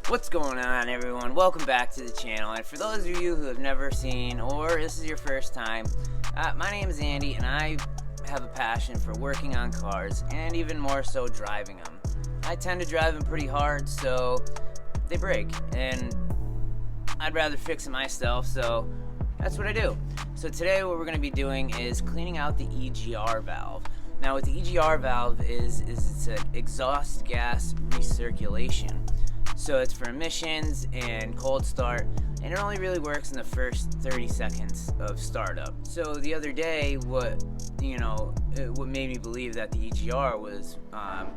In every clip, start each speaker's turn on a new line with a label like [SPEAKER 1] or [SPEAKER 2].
[SPEAKER 1] What's going on, everyone? Welcome back to the channel. And for those of you who have never seen, or this is your first time, my name is Andy, and I have a passion for working on cars, and even more so driving them. I tend to drive them pretty hard, so they break, and I'd rather fix it myself, so that's what I do. So today what we're going to be doing is cleaning out the EGR valve. Now what the EGR valve is it's an exhaust gas recirculation. So it's for emissions and cold start, and it only really works in the first 30 seconds of startup. So the other day, what made me believe that the EGR was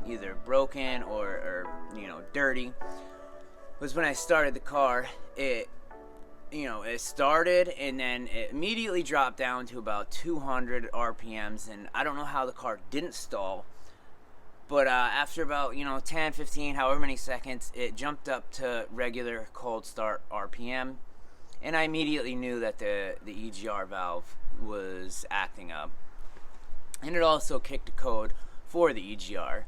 [SPEAKER 1] either broken or dirty was when I started the car. It started and then it immediately dropped down to about 200 RPMs, and I don't know how the car didn't stall. But after about 10, 15, however many seconds, it jumped up to regular cold start RPM, and I immediately knew that the EGR valve was acting up. And it also kicked a code for the EGR,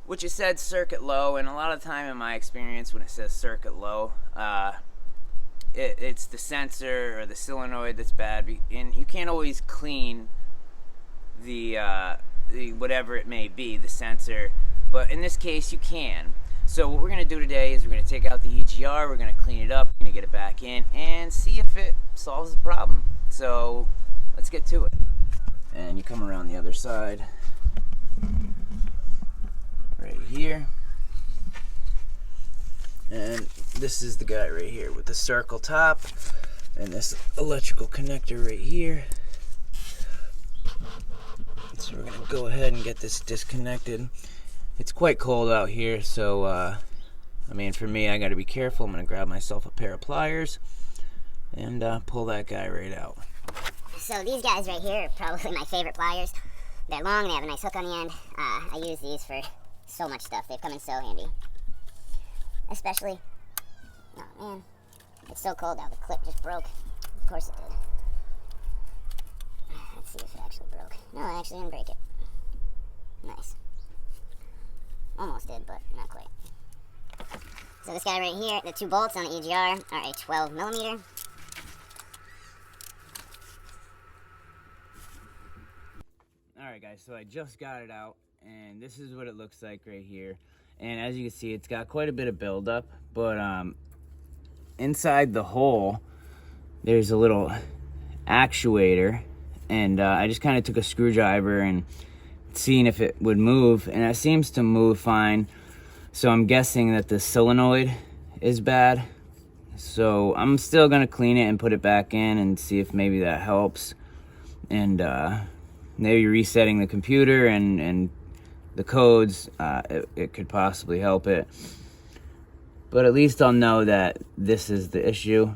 [SPEAKER 1] which it said circuit low. And a lot of the time in my experience, when it says circuit low, it's the sensor or the solenoid that's bad, and you can't always clean the whatever it may be, the sensor, but in this case you can. So what we're going to do today is we're going to take out the EGR, we're going to clean it up, we're going to get it back in and see if it solves the problem. So let's get to it. And you come around the other side right here, and this is the guy right here with the circle top and this electrical connector right here. So we're going to go ahead and get this disconnected. It's quite cold out here, so for me, I got to be careful. I'm going to grab myself a pair of pliers and pull that guy right out.
[SPEAKER 2] So these guys right here are probably my favorite pliers. They're long, they have a nice hook on the end. I use these for so much stuff. They've come in so handy. Especially, oh man, it's so cold out. The clip just broke. Of course it did. Let's see if it actually broke. No, I actually didn't break it. Nice. Almost did, but not quite. So this guy right here, the two bolts on the EGR are a 12 millimeter.
[SPEAKER 1] Alright guys, so I just got it out, and this is what it looks like right here. And as you can see, it's got quite a bit of buildup, but inside the hole, there's a little actuator. And I just kind of took a screwdriver and seeing if it would move, and it seems to move fine. So I'm guessing that the solenoid is bad. So I'm still gonna clean it and put it back in and see if maybe that helps. And maybe resetting the computer and the codes, it could possibly help it. But at least I'll know that this is the issue.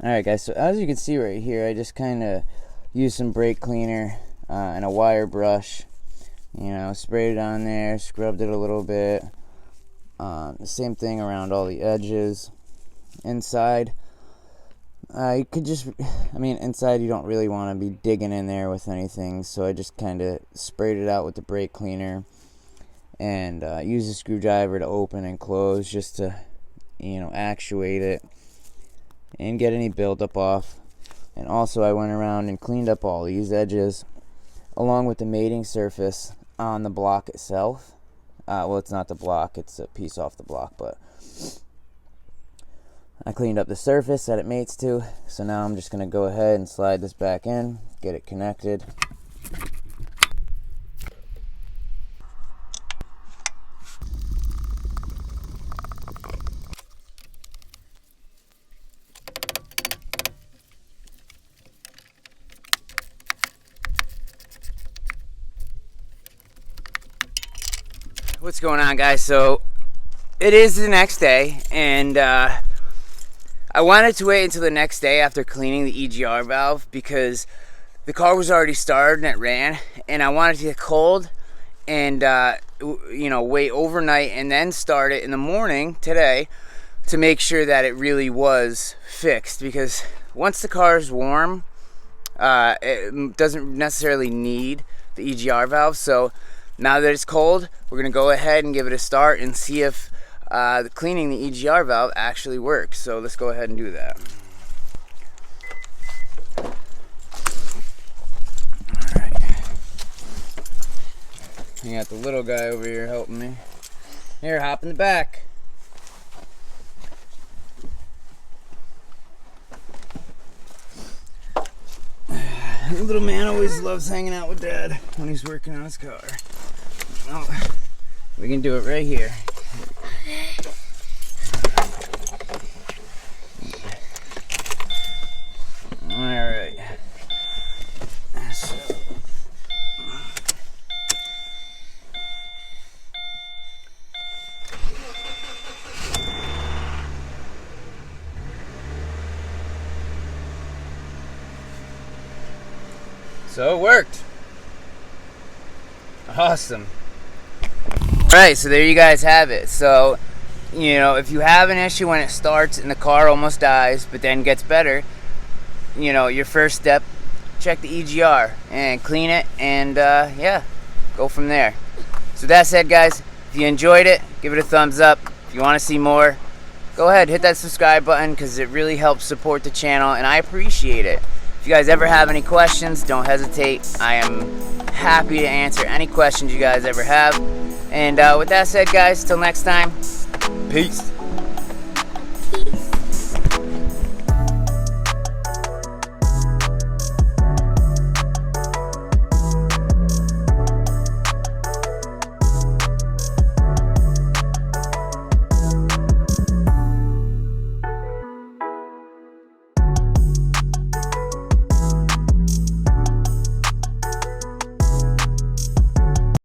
[SPEAKER 1] Alright guys, so as you can see right here, I just kind of used some brake cleaner and a wire brush. Sprayed it on there, scrubbed it a little bit. The same thing around all the edges. Inside, you could just, inside you don't really want to be digging in there with anything, so I just kind of sprayed it out with the brake cleaner and used a screwdriver to open and close just to, actuate it and get any buildup off. And also I went around and cleaned up all these edges along with the mating surface on the block itself. Well, it's not the block, it's a piece off the block, but I cleaned up the surface that it mates to. So now I'm just going to go ahead and slide this back in, get it connected. What's going on, guys? So it is the next day, and I wanted to wait until the next day after cleaning the EGR valve because the car was already started and it ran, and I wanted to get cold and wait overnight and then start it in the morning today to make sure that it really was fixed. Because once the car is warm, it doesn't necessarily need the EGR valve. So now that it's cold, we're gonna go ahead and give it a start and see if cleaning the EGR valve actually works. So let's go ahead and do that. Alright. I got the little guy over here helping me. Here, hop in the back. The little man always loves hanging out with Dad when he's working on his car. Well, we can do it right here. Alright. So it worked. Awesome. Alright, so there you guys have it. So, you know, if you have an issue when it starts and the car almost dies, but then gets better, you know, your first step, check the EGR and clean it, and yeah, go from there. So that said, guys, if you enjoyed it, give it a thumbs up. If you want to see more, go ahead, hit that subscribe button, because it really helps support the channel, and I appreciate it. If you guys ever have any questions, don't hesitate. I am happy to answer any questions you guys ever have. And with that said, guys, till next time, peace.